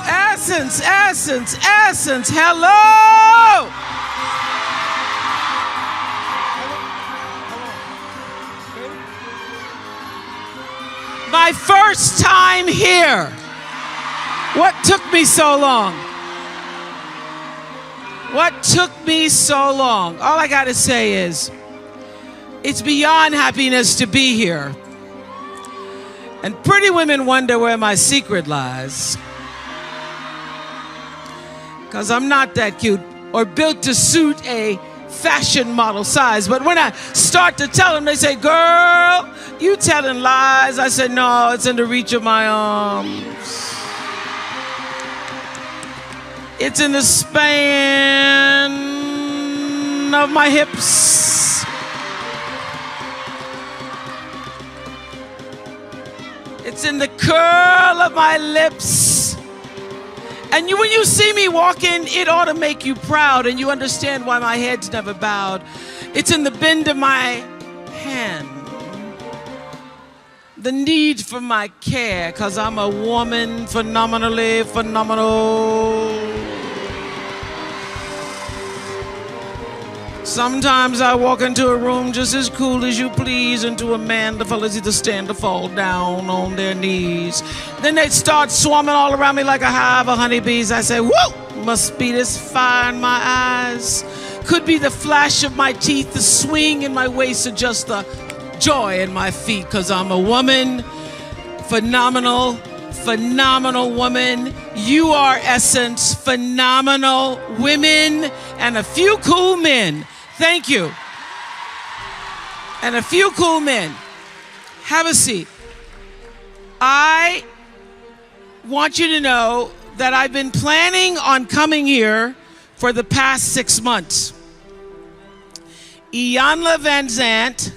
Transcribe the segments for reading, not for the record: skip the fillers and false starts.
Essence, essence, essence. Hello. My first time here. What took me so long? What took me so long? All I gotta say is, it's beyond happiness to be here. And pretty women wonder where my secret lies. 'Cause I'm not that cute or built to suit a fashion model size. But when I start to tell them, they say, girl, you telling lies. I said, no, it's in the reach of my arms. It's in the span of my hips. It's in the curl of my lips. And when you see me walking, it ought to make you proud, and you understand why my head's never bowed. It's in the bend of my hand. The need for my care, 'cause I'm a woman, phenomenally phenomenal. Sometimes I walk into a room just as cool as you please, and to a man, the fellas either stand or fall down on their knees. Then they start swarming all around me like a hive of honeybees. I say, whoa, must be this fire in my eyes. Could be the flash of my teeth, the swing in my waist, or just the joy in my feet, 'cause I'm a woman, phenomenal, phenomenal woman. You are essence, phenomenal women, and a few cool men. Thank you. And a few cool men. Have a seat. I want you to know that I've been planning on coming here for the past 6 months. Iyanla Van Zant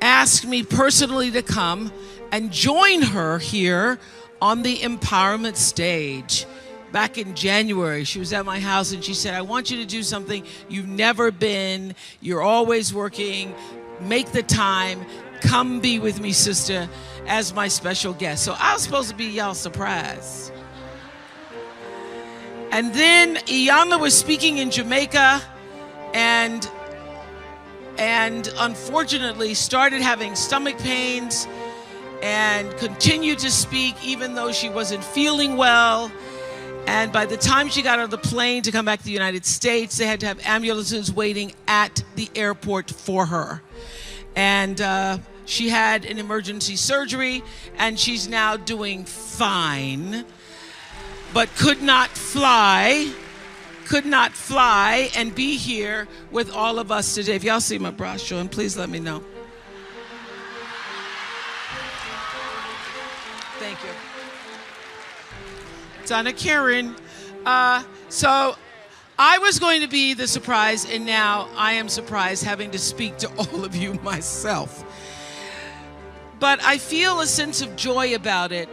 asked me personally to come and join her here on the empowerment stage. Back in January, she was at my house and she said, I want you to do something you've never been. You're always working. Make the time. Come be with me, sister, as my special guest. So I was supposed to be y'all's surprise. And then Iyanla was speaking in Jamaica and unfortunately started having stomach pains and continued to speak even though she wasn't feeling well. And by the time she got on the plane to come back to the United States, they had to have ambulances waiting at the airport for her. And she had an emergency surgery, and she's now doing fine, but could not fly and be here with all of us today. If y'all see my bra showing, please let me know. Thank you. Donna Karen. So I was going to be the surprise, and now I am surprised having to speak to all of you myself. But I feel a sense of joy about it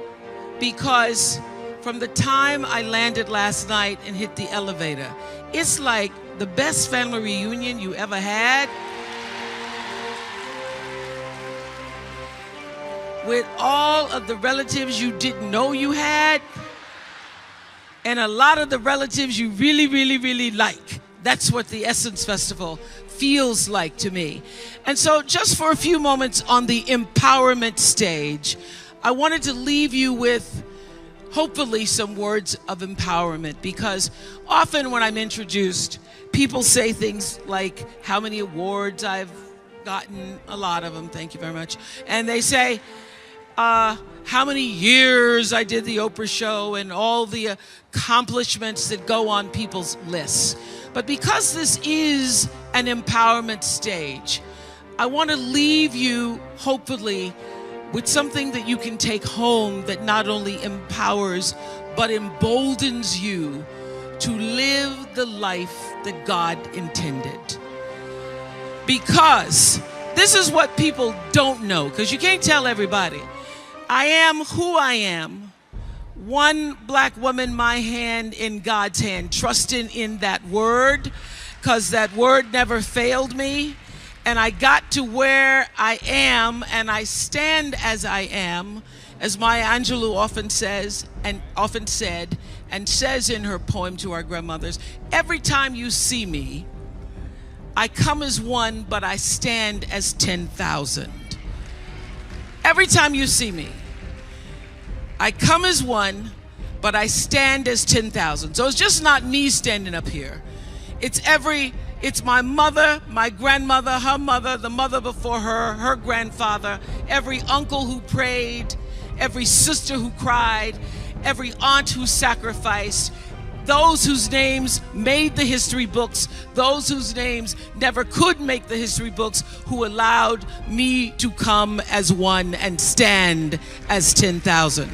because from the time I landed last night and hit the elevator, it's like the best family reunion you ever had. With all of the relatives you didn't know you had, and a lot of the relatives you really, really, really like. That's what the Essence Festival feels like to me. And so just for a few moments on the empowerment stage, I wanted to leave you with hopefully some words of empowerment, because often when I'm introduced, people say things like how many awards I've gotten, a lot of them, thank you very much. And they say, how many years I did the Oprah show and all the accomplishments that go on people's lists. But because this is an empowerment stage, I want to leave you, hopefully, with something that you can take home that not only empowers, but emboldens you to live the life that God intended. Because this is what people don't know, because you can't tell everybody. I am who I am. One black woman, my hand in God's hand, trusting in that word, because that word never failed me. And I got to where I am, and I stand as I am, As Maya Angelou often says, and often said, and says in her poem to our grandmothers, every time you see me, I come as one, but I stand as 10,000. Every time you see me, I come as one, but I stand as 10,000. So it's just not me standing up here. It's my mother, my grandmother, her mother, the mother before her, her grandfather, every uncle who prayed, every sister who cried, every aunt who sacrificed, those whose names made the history books, those whose names never could make the history books, who allowed me to come as one and stand as 10,000.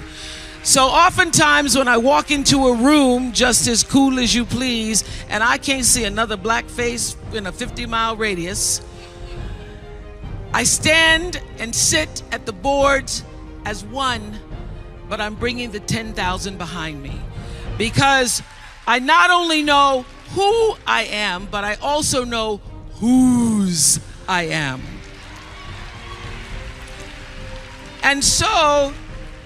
So oftentimes when I walk into a room, just as cool as you please, and I can't see another black face in a 50-mile radius, I stand and sit at the boards as one, but I'm bringing the 10,000 behind me. Because I not only know who I am, but I also know whose I am. And so,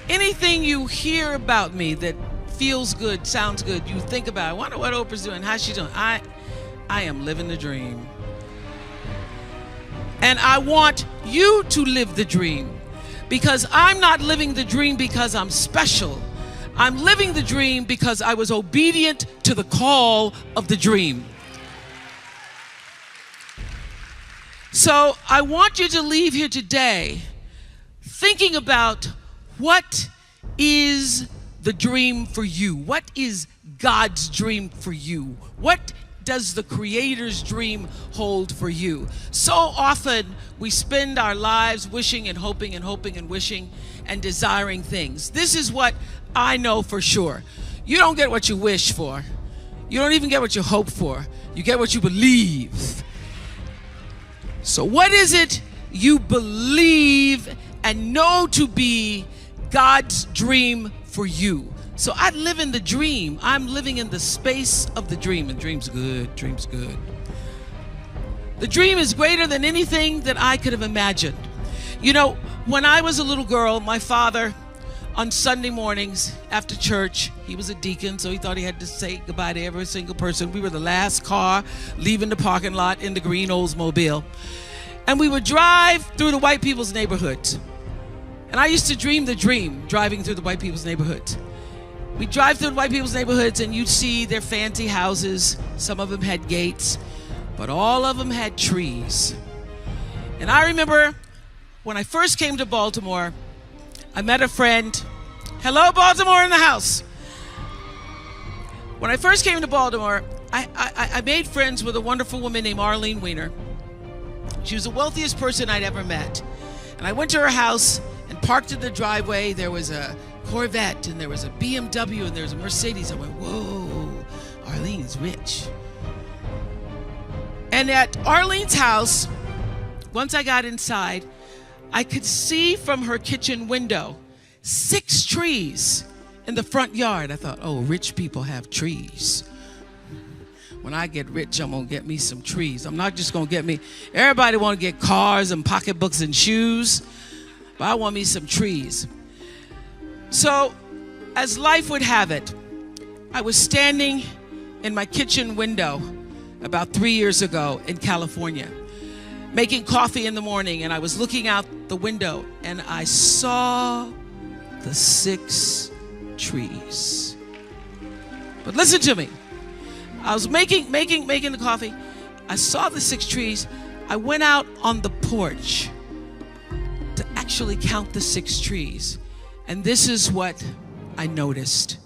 anything you hear about me that feels good, sounds good, you think about, I wonder what Oprah's doing, how's she doing? I am living the dream. And I want you to live the dream, because I'm not living the dream because I'm special. I'm living the dream because I was obedient to the call of the dream. So I want you to leave here today thinking about what is the dream for you? What is God's dream for you? What does the Creator's dream hold for you? So often we spend our lives wishing and hoping and hoping and wishing and desiring things. This is what I know for sure. You don't get what you wish for. You don't even get what you hope for. You get what you believe. So what is it you believe and know to be God's dream for you? So I live in the dream. I'm living in the space of the dream. And dream's good. Dream's good. The dream is greater than anything that I could have imagined. You know, when I was a little girl, my father, on Sunday mornings after church, he was a deacon, so he thought he had to say goodbye to every single person. We were the last car leaving the parking lot in the green Oldsmobile. And we would drive through the white people's neighborhoods. And I used to dream the dream, driving through the white people's neighborhoods. We'd drive through the white people's neighborhoods and you'd see their fancy houses. Some of them had gates, but all of them had trees. And I remember when I first came to Baltimore, I met a friend. Hello, Baltimore in the house. When I first came to Baltimore, I made friends with a wonderful woman named Arlene Weiner. She was the wealthiest person I'd ever met. And I went to her house and parked in the driveway. There was a Corvette and there was a BMW and there was a Mercedes. I went, whoa, Arlene's rich. And at Arlene's house, once I got inside, I could see from her kitchen window 6 trees in the front yard. I thought, oh, rich people have trees. When I get rich, I'm gonna get me some trees. I'm not just gonna get me, everybody wanna get cars and pocketbooks and shoes, but I want me some trees. So, as life would have it, I was standing in my kitchen window about 3 years ago in California, making coffee in the morning, and I was looking out the window and I saw the 6 trees. But listen to me. I was making the coffee. I saw the 6 trees. I went out on the porch to actually count the 6 trees. And this is what I noticed.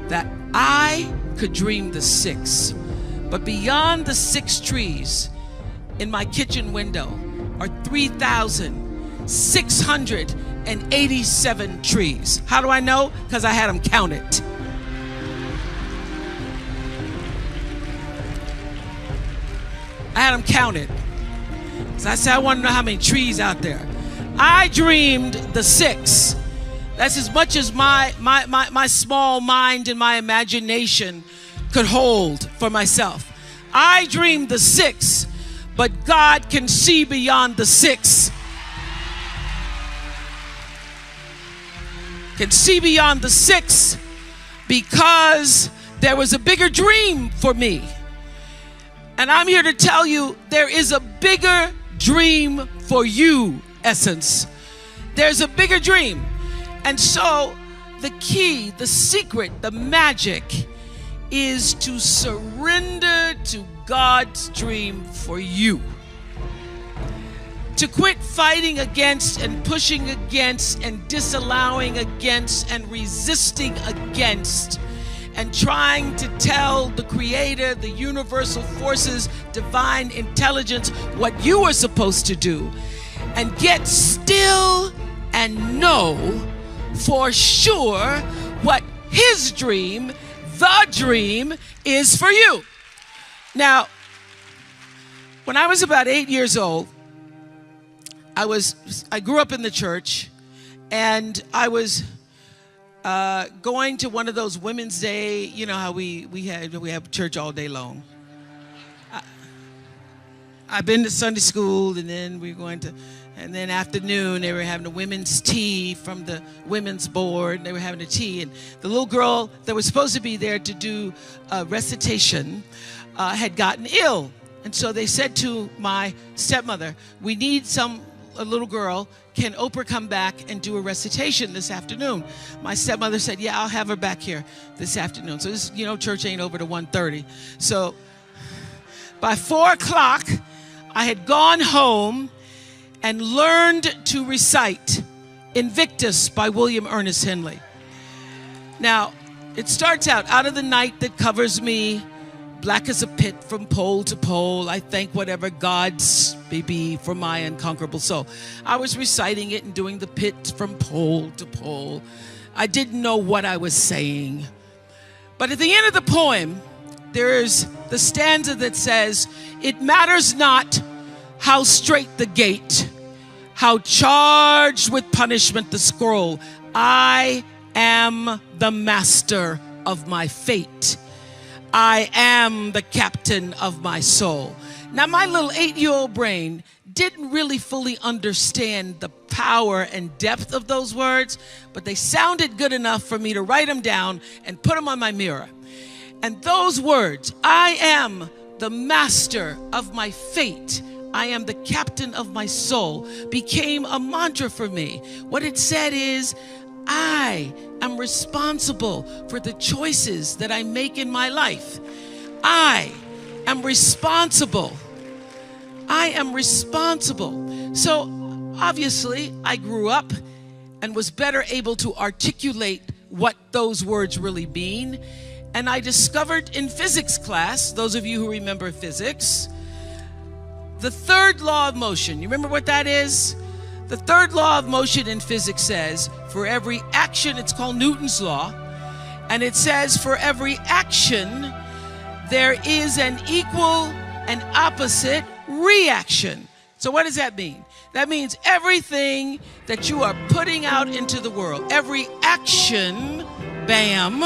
That I could dream the 6. But beyond the 6 trees in my kitchen window are 3,687 trees. How do I know? Because I had them counted. I had them counted. So I said, I want to know how many trees out there. I dreamed the 6. That's as much as my small mind and my imagination could hold for myself. I dreamed the 6, but God can see beyond the 6. can see beyond the 6 because there was a bigger dream for me. And I'm here to tell you there is a bigger dream for you, Essence. There's a bigger dream. And so the key, the secret, the magic is to surrender to God's dream for you. To quit fighting against and pushing against and disallowing against and resisting against and trying to tell the Creator, the universal forces, divine intelligence what you are supposed to do, and get still and know for sure what His dream, the dream, is for you. Now, when I was about 8 years old, I grew up in the church, and I was going to one of those Women's Day, you know how we have church all day long. I've been to Sunday school, and then we're going to, and then afternoon they were having a women's tea from the women's board. They were having a tea, and the little girl that was supposed to be there to do a recitation had gotten ill, and so they said to my stepmother, "We need a little girl. Can Oprah come back and do a recitation this afternoon?" My stepmother said, "Yeah, I'll have her back here this afternoon." So this, church ain't over to 1:30. So by 4 o'clock, I had gone home and learned to recite Invictus by William Ernest Henley. Now, it starts out of the night that covers me, black as a pit from pole to pole, I thank whatever gods may be for my unconquerable soul. I was reciting it and doing the pit from pole to pole. I didn't know what I was saying. But at the end of the poem, there's the stanza that says, "It matters not how straight the gate, how charged with punishment the scroll. I am the master of my fate. I am the captain of my soul." Now, my little 8-year-old brain didn't really fully understand the power and depth of those words, but they sounded good enough for me to write them down and put them on my mirror. And those words, "I am the master of my fate, I am the captain of my soul," became a mantra for me. What it said is, I am responsible for the choices that I make in my life. I am responsible. I am responsible. So obviously I grew up and was better able to articulate what those words really mean. And I discovered in physics class, those of you who remember physics, the third law of motion. You remember what that is? The third law of motion in physics says, for every action, it's called Newton's law, and it says for every action, there is an equal and opposite reaction. So what does that mean? That means everything that you are putting out into the world, every action, bam,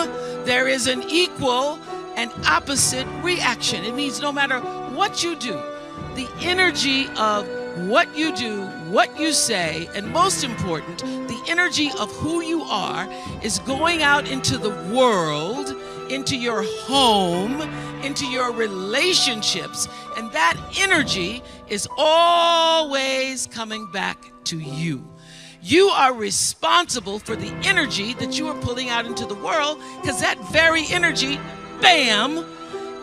there is an equal and opposite reaction. It means no matter what you do, the energy of what you do, what you say, and most important, the energy of who you are is going out into the world, into your home, into your relationships, and that energy is always coming back to you. You are responsible for the energy that you are pulling out into the world, because that very energy, bam,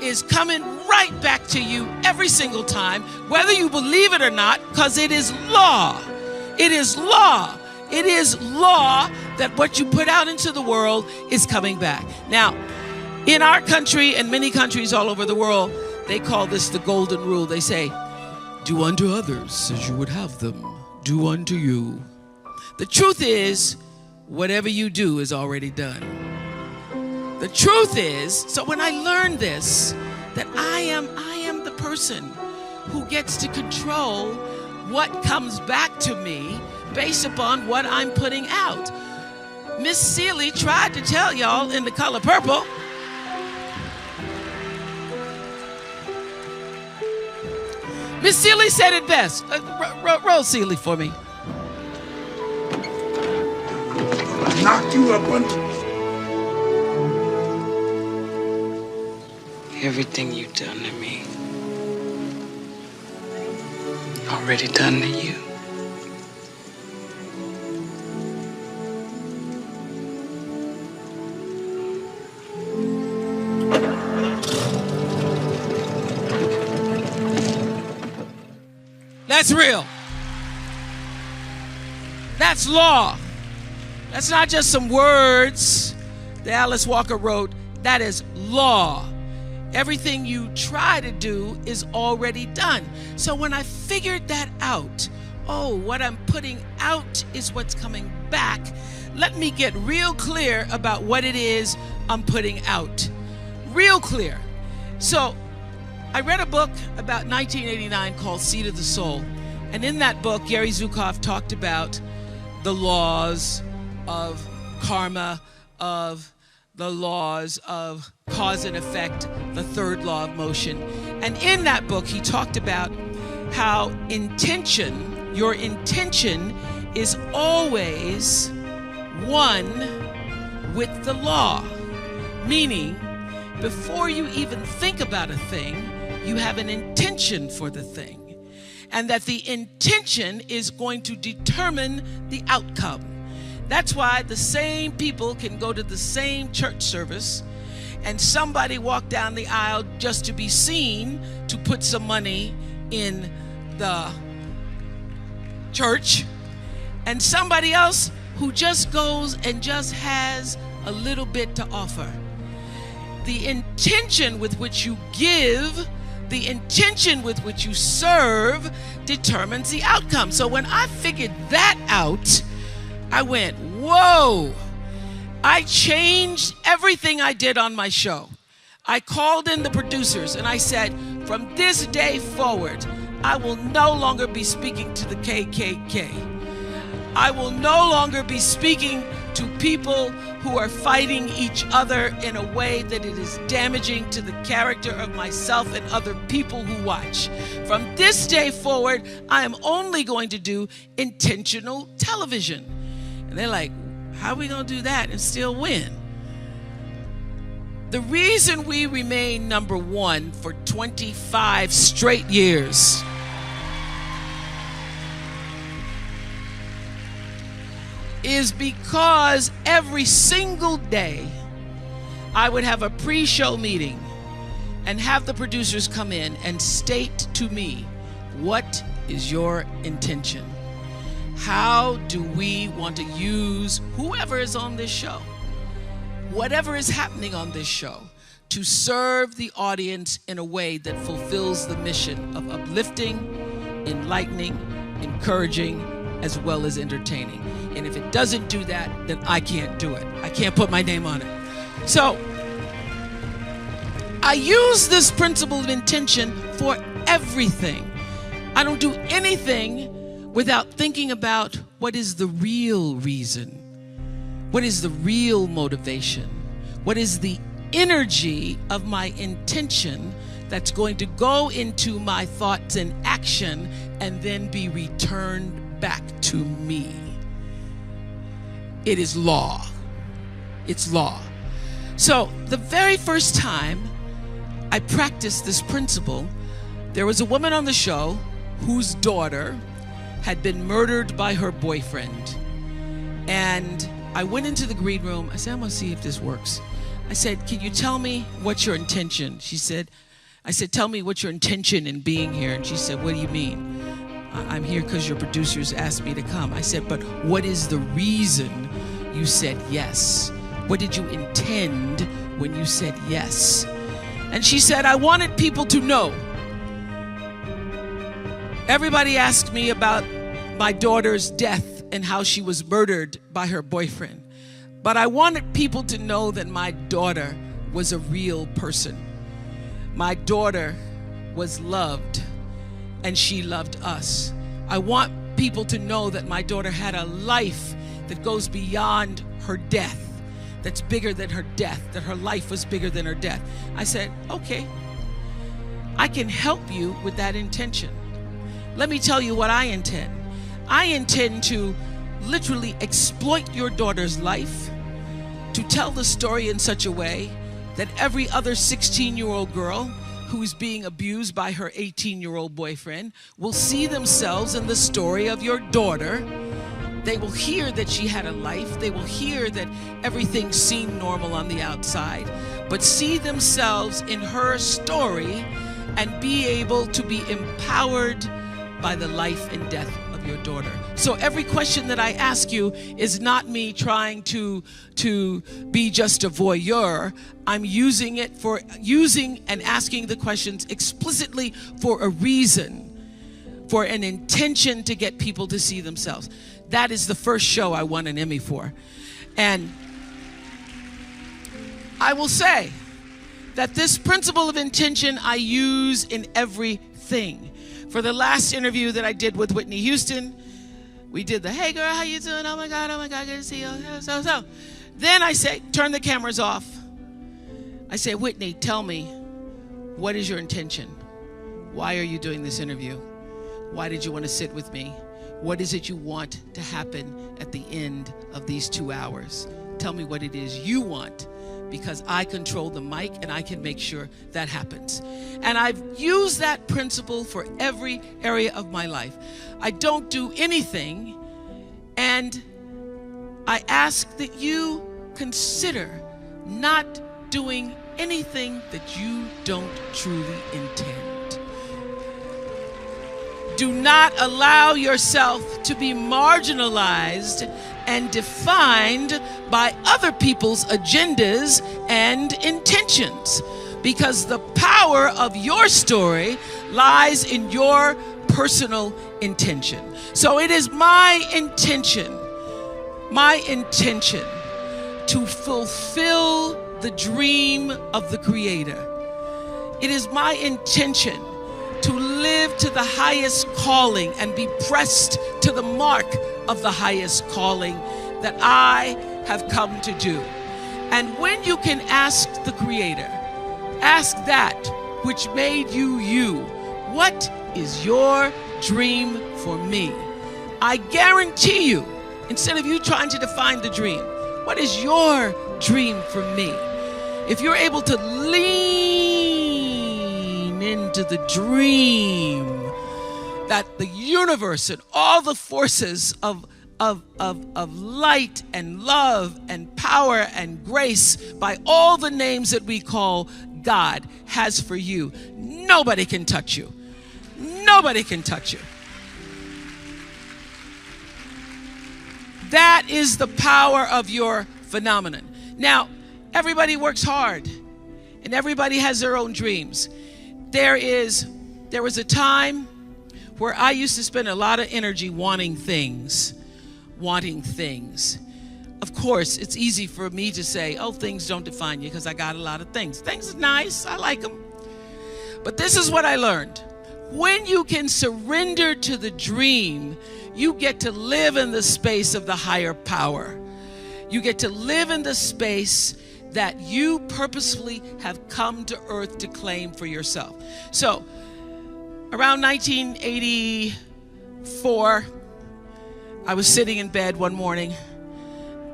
is coming right back to you every single time, whether you believe it or not, because it is law. It is law. It is law that what you put out into the world is coming back. Now, in our country and many countries all over the world, they call this the golden rule. They say, do unto others as you would have them do unto you. The truth is, whatever you do is already done. The truth is, so when I learned this, that I am the person who gets to control what comes back to me based upon what I'm putting out. Miss Seeley tried to tell y'all in The Color Purple. Miss Seeley said it best. Roll Seeley for me. knock you up under. Everything you've done to me, already done to you. That's real. That's law. That's not just some words that Alice Walker wrote. That is law. Everything you try to do is already done. So when I figured that out, oh, what I'm putting out is what's coming back, let me get real clear about what it is I'm putting out. Real clear. So I read a book about 1989 called Seed of the Soul. And in that book, Gary Zukav talked about the laws of karma, of the laws of cause and effect, the third law of motion. And in that book, he talked about how intention, your intention is always one with the law. Meaning, before you even think about a thing, you have an intention for the thing. And that the intention is going to determine the outcome. That's why the same people can go to the same church service and somebody walk down the aisle just to be seen to put some money in the church, and somebody else who just goes and just has a little bit to offer. The intention with which you give, the intention with which you serve determines the outcome. So when I figured that out, I went, whoa. I changed everything I did on my show. I called in the producers and I said, from this day forward, I will no longer be speaking to the KKK. I will no longer be speaking to people who are fighting each other in a way that it is damaging to the character of myself and other people who watch. From this day forward, I am only going to do intentional television. And they're like, how are we going to do that and still win? The reason we remain number one for 25 straight years is because every single day I would have a pre-show meeting and have the producers come in and state to me, what is your intention? How do we want to use whoever is on this show, whatever is happening on this show, to serve the audience in a way that fulfills the mission of uplifting, enlightening, encouraging, as well as entertaining. And if it doesn't do that, then I can't do it. I can't put my name on it. So I use this principle of intention for everything. I don't do anything without thinking about what is the real reason, what is the real motivation, what is the energy of my intention that's going to go into my thoughts and action and then be returned back to me. It is law. It's law. So the very first time I practiced this principle, there was a woman on the show whose daughter had been murdered by her boyfriend. And I went into the green room. I said, I'm gonna see if this works. I said, can you tell me what's your intention? I said, tell me what's your intention in being here. And she said, what do you mean? I'm here because your producers asked me to come. I said, but what is the reason you said yes? What did you intend when you said yes? And she said, I wanted people to know. Everybody asked me about my daughter's death and how she was murdered by her boyfriend. But I wanted people to know that my daughter was a real person. My daughter was loved, and she loved us. I want people to know that my daughter had a life that goes beyond her death, that's bigger than her death, that her life was bigger than her death. I said, okay, I can help you with that intention. Let me tell you what I intend. I intend to literally exploit your daughter's life to tell the story in such a way that every other 16-year-old girl who is being abused by her 18-year-old boyfriend will see themselves in the story of your daughter. They will hear that she had a life. They will hear that everything seemed normal on the outside, but see themselves in her story and be able to be empowered by the life and death of your daughter. So every question that I ask you is not me trying to be just a voyeur. I'm using and asking the questions explicitly for a reason, for an intention to get people to see themselves. That is the first show I won an Emmy for. And I will say that this principle of intention I use in everything. For the last interview that I did with Whitney Houston, we did the, hey girl, how you doing? Oh my God, good to see you. So. Then I say, turn the cameras off. I say, Whitney, tell me, what is your intention? Why are you doing this interview? Why did you want to sit with me? What is it you want to happen at the end of these 2 hours? Tell me what it is you want, because I control the mic and I can make sure that happens. And I've used that principle for every area of my life. I don't do anything, and I ask that you consider not doing anything that you don't truly intend. Do not allow yourself to be marginalized and defined by other people's agendas and intentions, because the power of your story lies in your personal intention. So it is my intention to fulfill the dream of the Creator. It is my intention to live to the highest calling and be pressed to the mark of the highest calling that I have come to do. And when you can ask the Creator, ask that which made you you, what is your dream for me? I guarantee you, instead of you trying to define the dream, what is your dream for me? If you're able to lean into the dream that the universe and all the forces of light and love and power and grace, by all the names that we call God, has for you, nobody can touch you. Nobody can touch you. That is the power of your phenomenon. Now, everybody works hard and everybody has their own dreams. There was a time where I used to spend a lot of energy wanting things. Of course, it's easy for me to say, oh, things don't define you, because I got a lot of things. Things are nice, I like them. But this is what I learned. When you can surrender to the dream, you get to live in the space of the higher power. You get to live in the space that you purposefully have come to earth to claim for yourself. So, around 1984, I was sitting in bed one morning,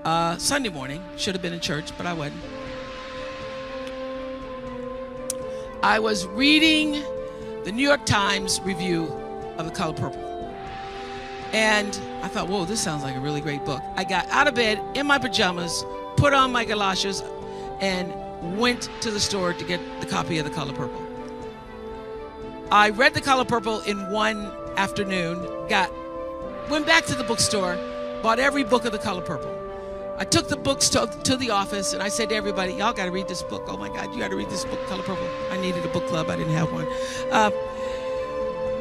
Sunday morning, should have been in church, but I wasn't. I was reading the New York Times review of The Color Purple. And I thought, whoa, this sounds like a really great book. I got out of bed in my pajamas, put on my galoshes, and went to the store to get the copy of The Color Purple. I read The Color Purple in one afternoon, went back to the bookstore, bought every book of The Color Purple. I took the books to the office, and I said to everybody, y'all got to read this book. Oh my God, you got to read this book, Color Purple. I needed a book club. I didn't have one.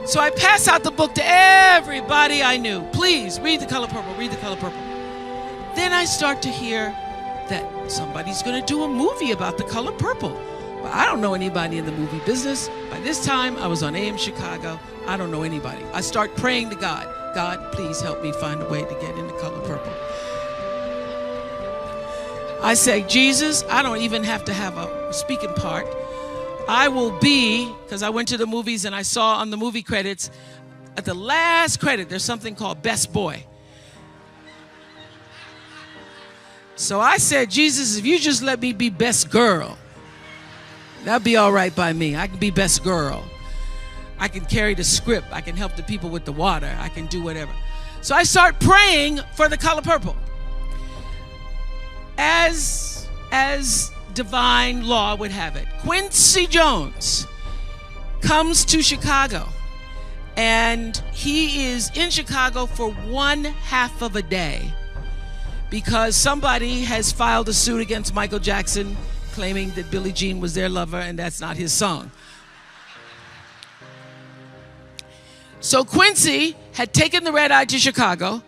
So I passed out the book to everybody I knew. Please, read The Color Purple, read The Color Purple. Then I start to hear that somebody's going to do a movie about The Color Purple. But I don't know anybody in the movie business. By this time, I was on AM Chicago. I don't know anybody. I start praying to God. God, please help me find a way to get into Color Purple. I say, Jesus, I don't even have to have a speaking part. I will be, because I went to the movies and I saw on the movie credits, at the last credit, there's something called Best Boy. So I said, Jesus, if you just let me be best girl, that'd be all right by me. I can be best girl. I can carry the script. I can help the people with the water. I can do whatever. So I start praying for the color purple. As divine law would have it, Quincy Jones comes to Chicago, and he is in Chicago for 1/2 of a day because somebody has filed a suit against Michael Jackson claiming that Billie Jean was their lover and that's not his song. So Quincy had taken the red eye to Chicago.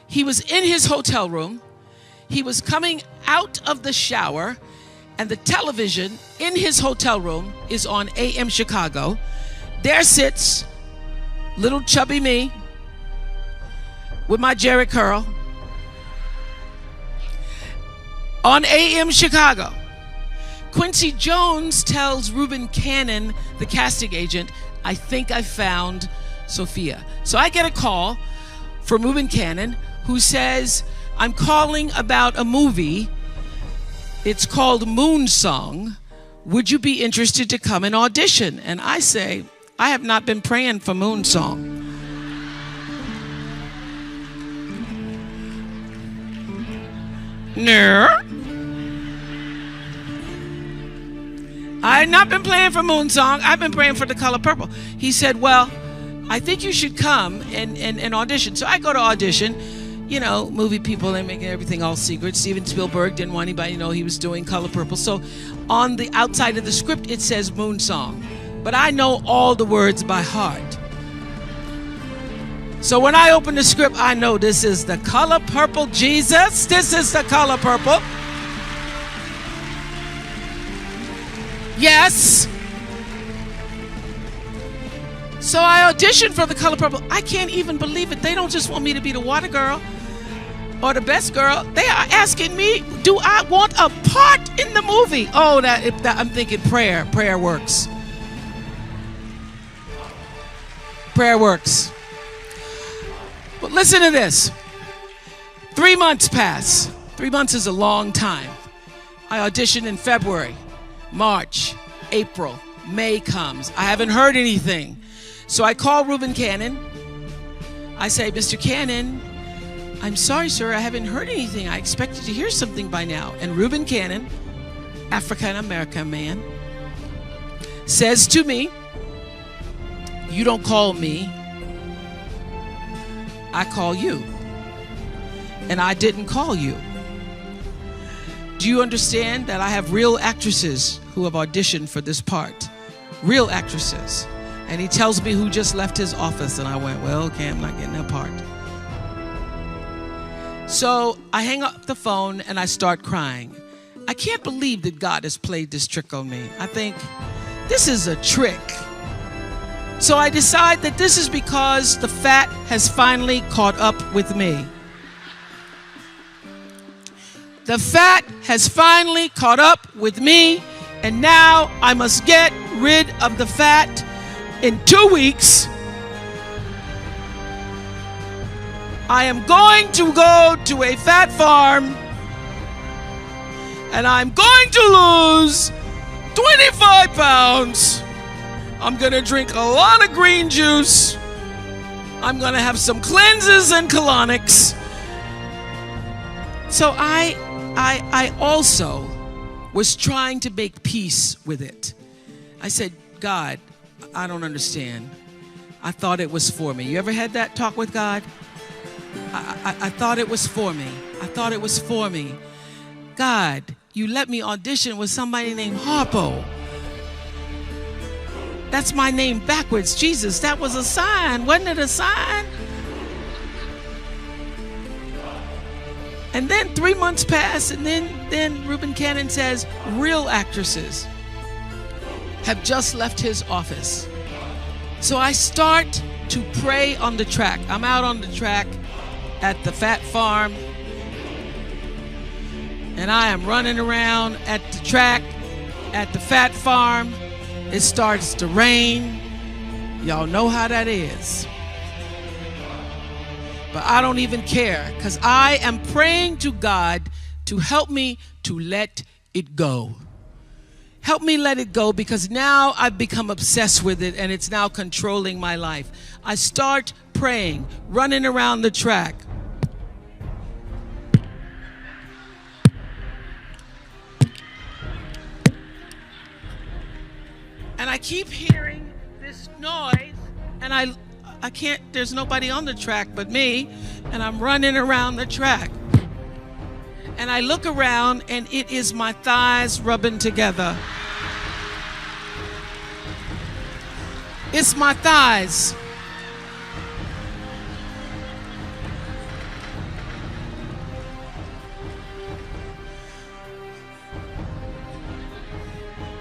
He was in his hotel room. He was coming out of the shower, and the television in his hotel room is on AM Chicago. There sits little chubby me with my Jerry curl on AM Chicago. Quincy Jones tells Reuben Cannon, the casting agent, I think I found Sophia. So I get a call from Reuben Cannon who says, I'm calling about a movie. It's called Moon Song. Would you be interested to come and audition? And I say, I have not been praying for Moon Song. No. I have not been praying for Moon Song. I've been praying for The Color Purple. He said, well, I think you should come and audition. So I go to audition. You know, movie people, they're making everything all secret. Steven Spielberg didn't want anybody to know he was doing Color Purple. So on the outside of the script, it says Moon Song. But I know all the words by heart. So when I open the script, I know this is The Color Purple, Jesus. This is The Color Purple. Yes. So I auditioned for The Color Purple. I can't even believe it. They don't just want me to be the water girl or the best girl. They are asking me, do I want a part in the movie? Oh, that I'm thinking prayer. Prayer works. Prayer works. But listen to this. 3 months pass. 3 months is a long time. I auditioned in February, March, April, May comes. I haven't heard anything. So I call Reuben Cannon. I say, Mr. Cannon, I'm sorry, sir, I haven't heard anything. I expected to hear something by now. And Reuben Cannon, African-American man, says to me, you don't call me, I call you. And I didn't call you. Do you understand that I have real actresses who have auditioned for this part? Real actresses. And he tells me who just left his office. And I went, well, okay, I'm not getting that part. So I hang up the phone and I start crying. I can't believe that God has played this trick on me. I think this is a trick. So I decide that this is because the fat has finally caught up with me. The fat has finally caught up with me, and now I must get rid of the fat. In 2 weeks, I am going to go to a fat farm, and I'm going to lose 25 pounds. I'm going to drink a lot of green juice. I'm going to have some cleanses and colonics. So I also was trying to make peace with it. I said, God, I don't understand. I thought it was for me. You ever had that talk with God? I thought it was for me. I thought it was for me. God, you let me audition with somebody named Harpo. That's my name backwards. Jesus, that was a sign. Wasn't it a sign? And then 3 months pass, and then Reuben Cannon says, real actresses have just left his office. So I start to pray on the track. I'm out on the track at the fat farm, and I am running around at the track at the fat farm. It starts to rain. Y'all know how that is. But I don't even care, because I am praying to God to help me to let it go. Help me let it go, because now I've become obsessed with it and it's now controlling my life. I start praying, running around the track. And I keep hearing this noise, and I can't, there's nobody on the track but me, and I'm running around the track. And I look around, and it is my thighs rubbing together. It's my thighs.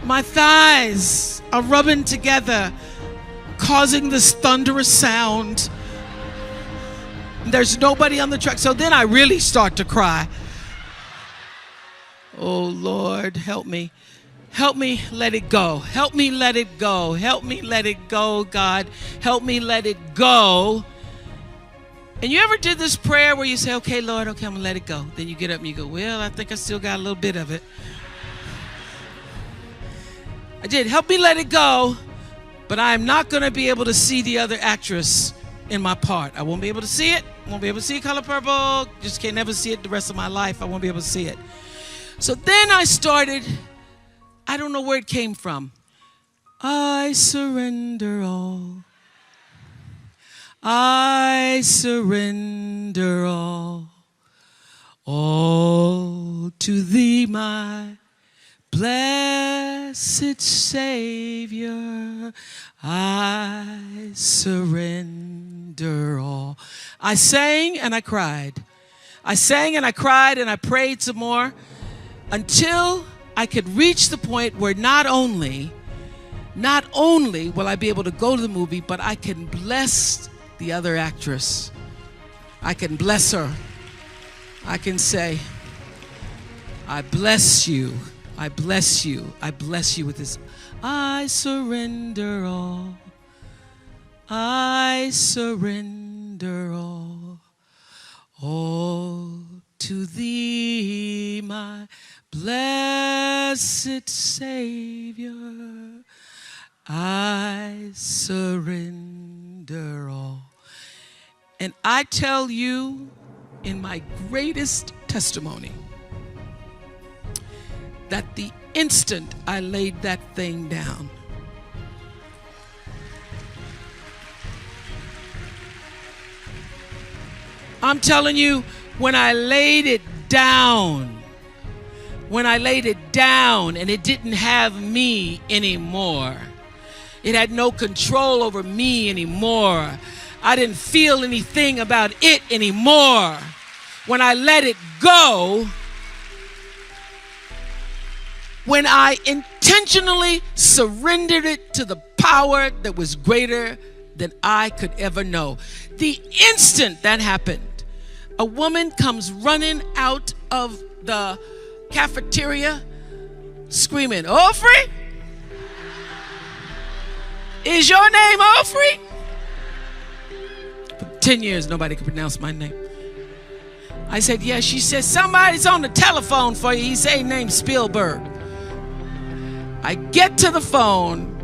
My thighs are rubbing together, causing this thunderous sound. There's nobody on the track. So then I really start to cry. Oh, Lord, help me. Help me let it go. Help me let it go. Help me let it go, God. Help me let it go. And you ever did this prayer where you say, okay, Lord, okay, I'm going to let it go. Then you get up and you go, well, I think I still got a little bit of it. I did. Help me let it go, but I am not going to be able to see the other actress in my part. I won't be able to see it. I won't be able to see Color Purple. Just can't never see it the rest of my life. I won't be able to see it. So then I started, I don't know where it came from. I surrender all. I surrender all to thee, my blessed Savior. I surrender all. I sang and I cried. I sang and I cried and I prayed some more until I could reach the point where not only will I be able to go to the movie, but I can bless the other actress. I can bless her. I can say, I bless you. I bless you. I bless you with this. I surrender all. I surrender all to thee, my blessed Savior. I surrender all. And I tell you, in my greatest testimony, that the instant I laid that thing down, I'm telling you, when I laid it down and it didn't have me anymore, it had no control over me anymore, I didn't feel anything about it anymore. When I let it go, when I intentionally surrendered it to the power that was greater than I could ever know. The instant that happened, a woman comes running out of the cafeteria screaming, Winfrey? Is your name Winfrey? For 10 years, nobody could pronounce my name. I said, yes. She said, somebody's on the telephone for you. He said, his name's Spielberg. I get to the phone.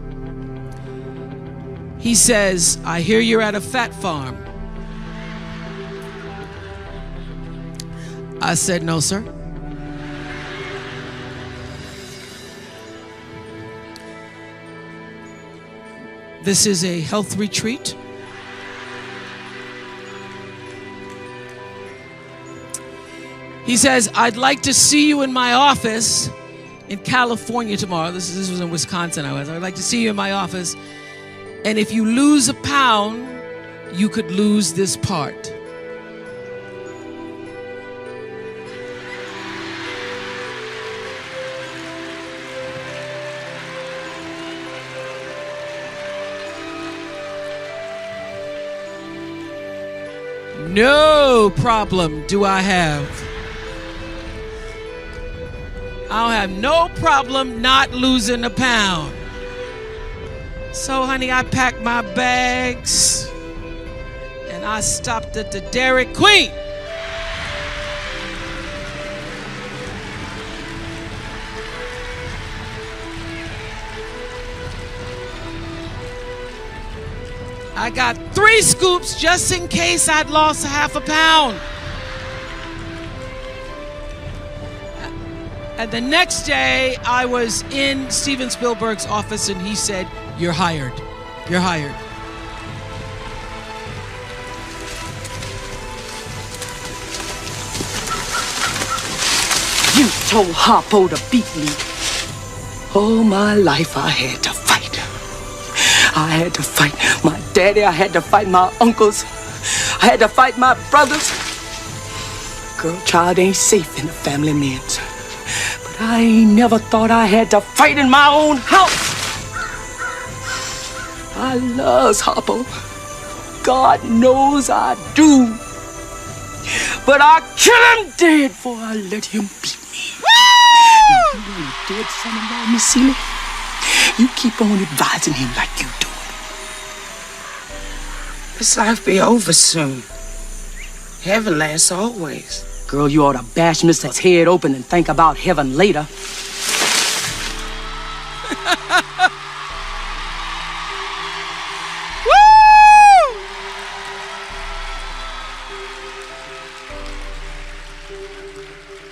He says, I hear you're at a fat farm. I said, no, sir. This is a health retreat. He says, I'd like to see you in my office in California tomorrow. This was in Wisconsin. I'd like to see you in my office. And if you lose a pound, you could lose this part. No problem do I have. I'll have no problem not losing a pound. So, honey, I packed my bags and I stopped at the Dairy Queen. I got 3 scoops just in case I'd lost half a pound. And the next day, I was in Steven Spielberg's office, and he said, "You're hired. You're hired." You told Harpo to beat me. All my life I had to fight. I had to fight my daddy. I had to fight my uncles. I had to fight my brothers. Girl, child ain't safe in the family men's. But I ain't never thought I had to fight in my own house. I loves Harpo. God knows I do. But I kill him dead before I let him beat me. Woo! You ain't dead, son-in-law, Miss Seeley. You keep on advising him like you do. This life be over soon. Heaven lasts always. Girl, you ought to bash Mr.'s head open and think about heaven later. Woo!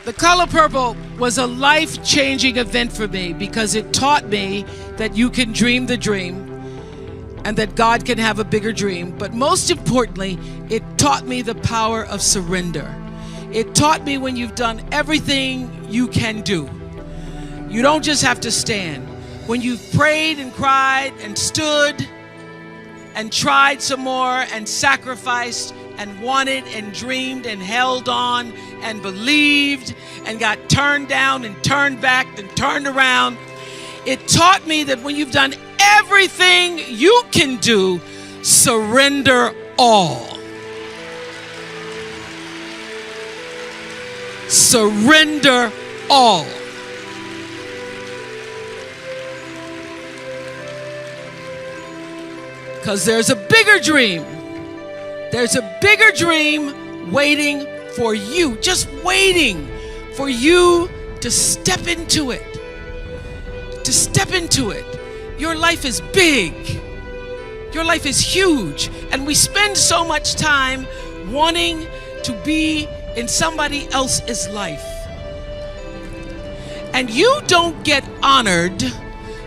The Color Purple was a life-changing event for me because it taught me that you can dream the dream and that God can have a bigger dream. But most importantly, it taught me the power of surrender. It taught me when you've done everything you can do, you don't just have to stand. When you've prayed and cried and stood and tried some more and sacrificed and wanted and dreamed and held on and believed and got turned down and turned back and turned around, it taught me that when you've done everything you can do, surrender all. Surrender all. Because there's a bigger dream. There's a bigger dream waiting for you, just waiting for you to step into it. To step into it. Your life is big. Your life is huge. And we spend so much time wanting to be in somebody else's life. And you don't get honored,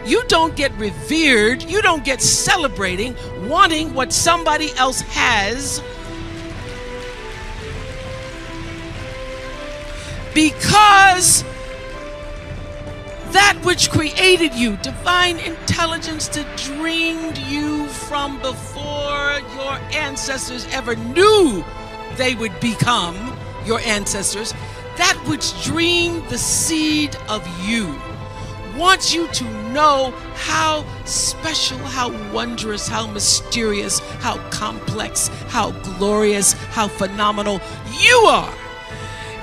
you don't get revered, you don't get celebrating wanting what somebody else has, because that which created you, divine intelligence that dreamed you from before your ancestors ever knew they would become your ancestors, that which dreamed the seed of you, wants you to know how special, how wondrous, how mysterious, how complex, how glorious, how phenomenal you are.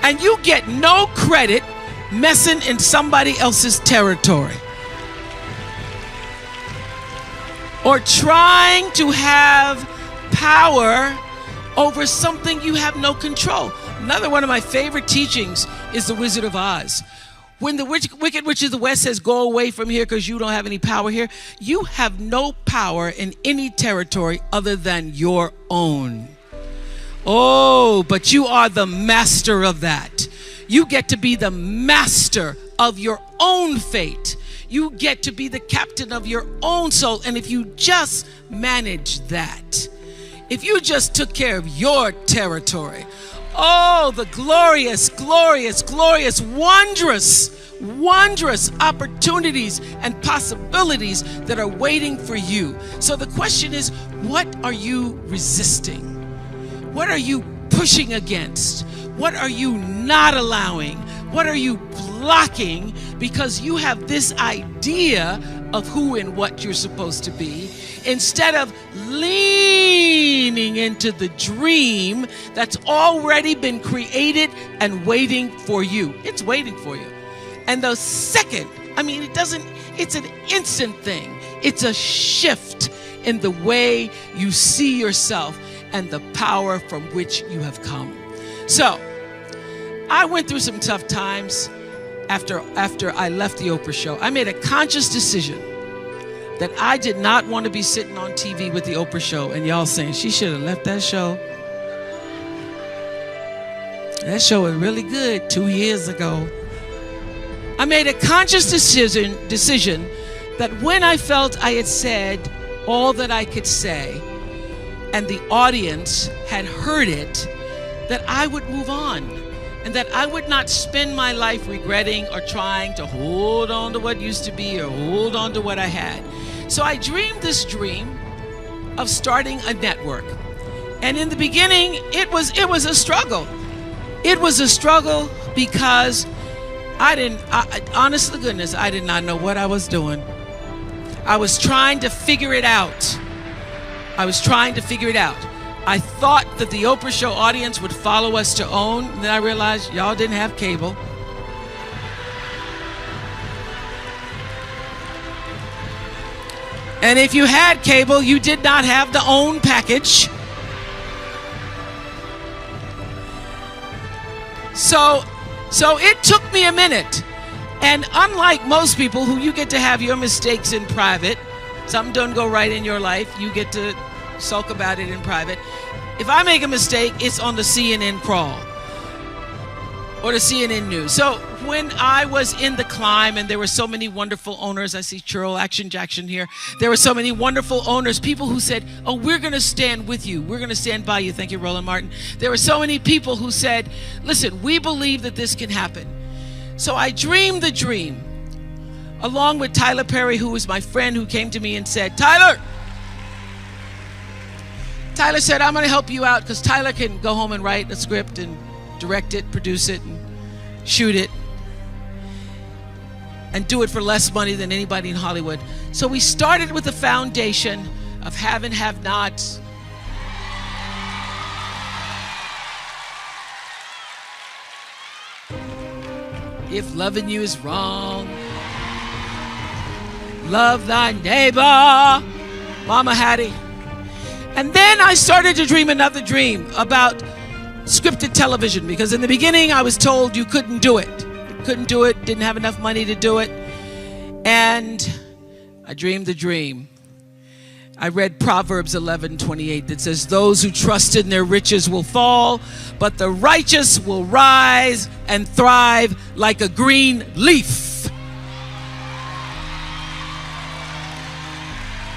And you get no credit messing in somebody else's territory or trying to have power over something you have no control. Another one of my favorite teachings is The Wizard of Oz. When the Wicked Witch of the West says, "Go away from here because you don't have any power here," you have no power in any territory other than your own. Oh, but you are the master of that. You get to be the master of your own fate. You get to be the captain of your own soul. And if you just manage that, if you just took care of your territory, oh, the glorious, glorious, glorious, wondrous, wondrous opportunities and possibilities that are waiting for you. So the question is, what are you resisting? What are you pushing against? What are you not allowing? What are you blocking because you have this idea of who and what you're supposed to be, instead of leaning into the dream that's already been created and waiting for you? It's waiting for you. And the second, it's an instant thing. It's a shift in the way you see yourself and the power from which you have come. So, I went through some tough times after I left the Oprah show. I made a conscious decision. that I did not want to be sitting on TV with the Oprah show and y'all saying she should have left that show. That show was really good 2 years ago. I made a conscious decision that when I felt I had said all that I could say and the audience had heard it, that I would move on and that I would not spend my life regretting or trying to hold on to what used to be or hold on to what I had. So I dreamed this dream of starting a network. And in the beginning, it was a struggle. It was a struggle because honest to goodness, I did not know what I was doing. I was trying to figure it out. I thought that the Oprah show audience would follow us to OWN, and then I realized y'all didn't have cable. And if you had cable, you did not have the OWN package. So it took me a minute. And unlike most people who you get to have your mistakes in private, something doesn't go right in your life, you get to sulk about it in private. If I make a mistake, it's on the CNN crawl or the CNN news. So when I was in the climb and there were so many wonderful owners, I see Churl Action Jackson here. There were so many wonderful owners, people who said, oh, we're going to stand with you. We're going to stand by you. Thank you, Roland Martin. There were so many people who said, listen, we believe that this can happen. So I dreamed the dream along with Tyler Perry, who was my friend, who came to me and said, Tyler said, I'm going to help you out because Tyler can go home and write a script and direct it, produce it, and shoot it, and do it for less money than anybody in Hollywood. So we started with the foundation of have and have nots. If loving you is wrong, love thy neighbor, Mama Hattie. And then I started to dream another dream about scripted television, because in the beginning I was told you couldn't do it. Didn't have enough money to do it. And I dreamed the dream. I read Proverbs 11:28 that says, those who trust in their riches will fall, but the righteous will rise and thrive like a green leaf.